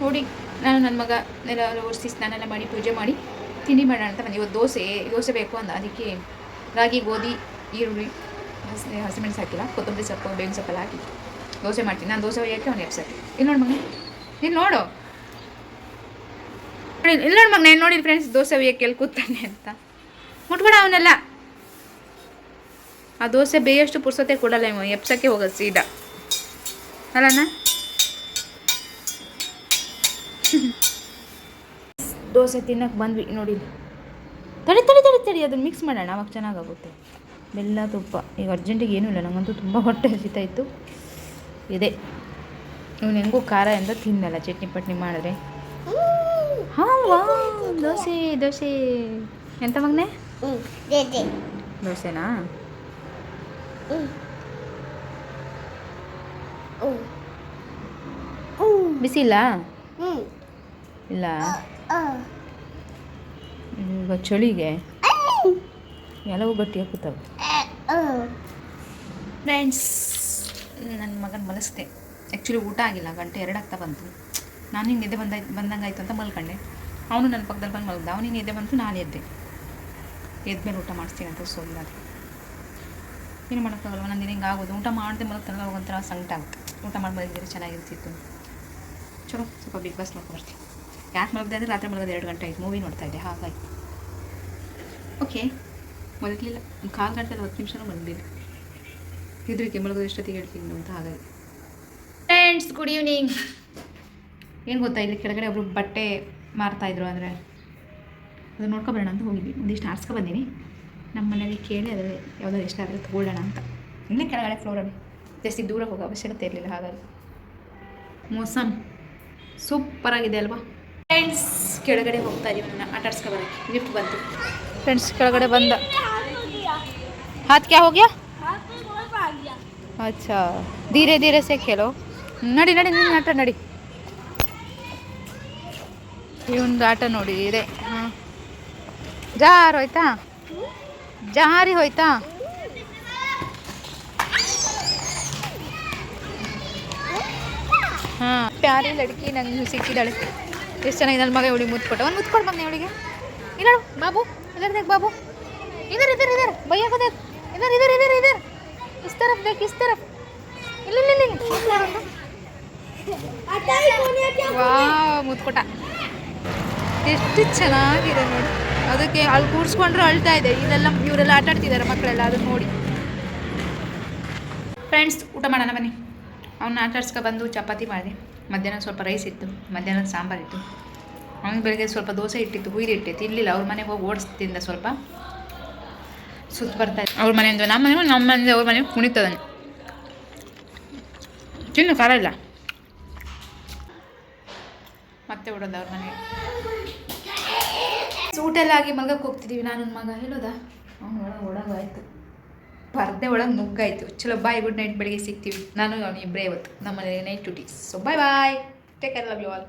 ನೋಡಿ ನಾನು ನನ್ನ ಮಗ ಎಲ್ಲ ಒರೆಸಿ ಸ್ನಾನ ಮಾಡಿ ಪೂಜೆ ಮಾಡಿ ತಿಂಡಿ ಮಾಡೋಣ ಅಂತ ಬಂದು ಇವತ್ತು ದೋಸೆ ಬೇಕು ಅಂದ. ಅದಕ್ಕೆ ರಾಗಿ ಗೋಧಿ ಈರುಳ್ಳಿ ಹಸಿಮೆಣಸು ಹಾಕಿಲ್ಲ, ಕೊತ್ತಂಬರಿ ಸೊಪ್ಪು ಬೇವಿನ ಸೊಪ್ಪೆಲ್ಲ ಹಾಕಿ ದೋಸೆ ಮಾಡ್ತೀನಿ. ನಾನು ದೋಸೆ ಒಯ್ಯೋಕ್ಕೆ ಅವ್ನು ಎಪ್ಸಕ್ಕೆ. ಇಲ್ಲಿ ನೋಡಿ ಮಗ, ಇಲ್ಲಿ ನೋಡು, ಇಲ್ಲಿ ನೋಡಿ ಮಗ, ನಾನು ನೋಡಿ ಫ್ರೆಂಡ್ಸ್ ದೋಸೆ ಒಯ್ಯೋಕ್ಕೆ ಎಲ್ಲಿ ಕೂತಾನೆ ಅಂತ. ಮುಟ್ಬೇಡ ಅವನ್ನೆಲ್ಲ. ಆ ದೋಸೆ ಬೇಯಷ್ಟು ಪುರ್ಸತೆ ಕೊಡಲ್ಲ ಇವ, ಎಪ್ಸಕ್ಕೆ ಹೋಗೋದು ಸೀದಾ ಅಲ್ಲಣ್ಣ. ದೋಸೆ ತಿನ್ನಕ್ಕೆ ಬಂದ್ವಿ ನೋಡಿ. ತಡಿ ತಡಿ ತಡಿ ತಡಿ ಅದನ್ನು ಮಿಕ್ಸ್ ಮಾಡೋಣ, ಅವಾಗ ಚೆನ್ನಾಗಾಗುತ್ತೆ. ಬೆಲ್ಲ ತುಪ್ಪ ಈಗ ಅರ್ಜೆಂಟಿಗೆ ಏನೂ ಇಲ್ಲ, ನನಗಂತೂ ತುಂಬ ಹೊಟ್ಟೆ ಹಸಿತಾ ಇತ್ತು. ಇದೆ ಇವನು ಹೆಂಗೂ ಖಾರ ಅಂತ ತಿನ್ನಲ್ಲ, ಚಟ್ನಿ ಪಟ್ನಿ ಮಾಡಿದ್ರೆ. ಹಾಂ ವಾ, ದೋಸೆ ದೋಸೆ ಎಂತ ಮಗನೆ, ದೋಸೆನಾ? ಬಿಸಿ ಇಲ್ಲ ಇಲ್ಲ ಈಗ ಚಳಿಗೆ ಎಲ್ಲವೂ ಗಟ್ಟಿ ಹಾಕುತ್ತವೆ. ಫ್ರೆಂಡ್ಸ್, ನನ್ನ ಮಗನ ಮಲಸ್ತೆ. ಆ್ಯಕ್ಚುಲಿ ಊಟ ಆಗಿಲ್ಲ, 1:02 ಆಗ್ತಾ ಬಂತು. ನಾನು ಹಿಂಗೆ ನಿದ್ದೆ ಬಂದಂಗೆ ಆಯಿತು ಅಂತ ಮಲ್ಕೊಂಡೆ. ಅವನು ನನ್ನ ಪಕ್ಕದಲ್ಲಿ ಬಂದು ಮಲಗ್ದ. ಅವನಿಗೆ ನಿದ್ದೆ ಬಂತು, ನಾನು ಎದ್ಮೇಲೆ ಊಟ ಮಾಡಿಸ್ತೀನಿ ಅಂತ ಸೋಲಿಲ್ಲ. ಏನು ಮಾಡೋಕ್ಕಾಗಲ್ವ, ನನ್ನ ಹಿಂಗೆ ಆಗೋದು. ಊಟ ಮಾಡಿದೆ ಮಲಗ್ತಾನಲ್ಲ, ಒಂಥರ ಸಂಕಟ ಆಗುತ್ತೆ. ಊಟ ಮಾಡಿ ಮಲಗಿದ್ರೆ ಚೆನ್ನಾಗಿರ್ತಿತ್ತು. ಚಲೋ ಸ್ವಲ್ಪ ಬಿಗ್ ಬಾಸ್ ನೋಡ್ಕೊಂಡ್ಬರ್ತೀನಿ. ಯಾಕೆ ಮಲಗಿದೆ ಅಂದರೆ ರಾತ್ರಿ ಮಲಗೋದು 2 ಗಂಟೆ ಆಯಿತು, ಮೂವಿ ನೋಡ್ತಾ ಇದ್ದೆ, ಹಾಗಾಗಿ. ಓಕೆ, ಮಲಗಲಿಲ್ಲ. ಒಂದು 1/4 ಗಂಟೆ 10 ನಿಮಿಷನೂ ಮಲಗಲಿಲ್ಲ. ಇದ್ರಿಗೆ ಮಲಗೋದು ಎಷ್ಟೊತ್ತಿಗೆ ಹೇಳ್ತೀನಿ ಅಂತ. ಹಾಗಾಗಿ ಫ್ರೆಂಡ್ಸ್, ಗುಡ್ ಈವ್ನಿಂಗ್. ಏನು ಗೊತ್ತಾ, ಇಲ್ಲಿ ಕೆಳಗಡೆ ಒಬ್ಬರು ಬಟ್ಟೆ ಮಾರ್ತಾಯಿದ್ರು, ಅಂದರೆ ಅದು ನೋಡ್ಕೊಬರೋಣ ಅಂತ ಹೋಗಿದ್ವಿ. ಒಂದಿಷ್ಟು ಆರಿಸ್ಕೊ ಬಂದೀನಿ. ನಮ್ಮ ಮನೇಲಿ ಕೇಳಿ ಅದರಲ್ಲಿ ಯಾವುದಾದ್ರು ಇಷ್ಟ ಆದರೆ ತೊಗೊಳ್ಳೋಣ ಅಂತ. ಇಲ್ಲೇ ಕೆಳಗಡೆ ಫ್ಲೋರಲ್ಲಿ, ಜಾಸ್ತಿ ದೂರ ಹೋಗೋ ಅವಶ್ಯಕತೆ ಇರಲಿಲ್ಲ. ಹಾಗಾಗಿ ಮೋಸಮ್ ಸೂಪರಾಗಿದೆ ಅಲ್ವಾ ಫ್ರೆಂಡ್ಸ್. ಕೆಳಗಡೆ ಹೋಗ್ತಾ ಇದೀವಿ, ನನ್ನ ಆಟ ಆಡಿಸ್ಕೊಬರೋಕ್ಕೆ. ಲಿಫ್ಟ್ ಬಂತು ಫ್ರೆಂಡ್ಸ್, ಕೆಳಗಡೆ ಬಂದ. हाथ क्या हो गया? अच्छा, धीरे धीरे से खेलो. ನಡಿ ನಡಿ ನಿನ್ನ ಆಟ ನಡಿ. ಇವೊಂದು ಆಟ ನೋಡಿ ಇದೆ. ಹಾಂ, ಜಾರು ಹೋಯ್ತಾ, ಜಾರಿ ಹೋಯ್ತಾ. ಹಾಂ, ಪ್ಯಾರಿ ಲಡ್ಕಿ ನಂಗೆ ಸಿಕ್ಕಿದ್ದಾಳೆ. ಎಷ್ಟು ಚೆನ್ನಾಗಿದೆ ನನ್ನ ಮಗ. ಇವಳಿಗೆ ಮುತ್ಕೊಟ್ಟು ಒಂದು ಮುತ್ಕೊಡು ಬಂದೆ ಇವಳಿಗೆ. ಇಲ್ಲ ಬಾಬು, इधर देख बाबू, इधर इधर इधर भैया को देख, इधर इधर इधर इधर इस तरफ देख, इस तरफ. ಇಲ್ಲ ಇಲ್ಲ ಇಲ್ಲ, ವಾವ್, ಮುತ್ಕೊಟ ಎಷ್ಟು ಚೆನ್ನಾಗಿದೆ ನೋಡಿ. ಅದಕ್ಕೆ ಅಲ್ಲಿ ಕೂರಿಸ್ಕೊಂಡ್ರೆ ಅಳ್ತಾ ಇದೆ. ಇವರೆಲ್ಲ ಆಟ ಆಡ್ತಿದ್ದಾರೆ ಮಕ್ಕಳೆಲ್ಲ, ಅದನ್ನು ನೋಡಿ. ಫ್ರೆಂಡ್ಸ್, ಊಟ ಮಾಡೋಣ ಬನ್ನಿ. ಅವನ್ನ ಆಟ ಆಡ್ಸ್ಕೊ ಬಂದು ಚಪಾತಿ ಮಾಡಿದೆ. ಮಧ್ಯಾಹ್ನ ಸ್ವಲ್ಪ ರೈಸ್ ಇತ್ತು, ಮಧ್ಯಾಹ್ನದ ಸಾಂಬಾರಿತ್ತು. ಅವ್ನಿಗೆ ಬೆಳಗ್ಗೆ ಸ್ವಲ್ಪ ದೋಸೆ ಇಟ್ಟಿತ್ತು, ಹುಯ್ದು ಇಟ್ಟಿತ್ತು. ಇರಲಿಲ್ಲ, ಅವ್ರ ಮನೆಗೆ ಹೋಗಿ ಓಡಿಸ್ತಿಂದ ಸ್ವಲ್ಪ ಸುತ್ತ ಬರ್ತಾಯಿತ್ತು. ಅವ್ರ ಮನೆಯಿಂದ ನಮ್ಮ ಮನೆಯಿಂದ ಅವ್ರ ಮನೆಗೆ ಕುಣಿತದನು. ಚಿನ್ನ ಖಾರ ಇಲ್ಲ, ಮತ್ತೆ ಓಡೋದು ಅವ್ರ ಮನೆಗೆ. ಊಟೆಲ್ಲ ಆಗಿ ಮಲ್ಗಕ್ಕೆ ಹೋಗ್ತಿದ್ದೀವಿ. ನಾನು ನನ್ನ ಮಗ ಹೇಳೋದಾ, ಅವನು ಒಳಗಾಯ್ತು, ಪರ್ದೆ ಒಳಗೆ ನುಗ್ಗಾಯ್ತು. ಚಲೋ, ಬಾಯ್, ಗುಡ್ ನೈಟ್. ಬೆಳಿಗ್ಗೆ ಸಿಗ್ತೀವಿ. ನಾನು ಅವನು ಇಬ್ಬರೇ ಇವತ್ತು ನಮ್ಮ ಮನೇಲಿ night duty. So bye bye, take care, love you all.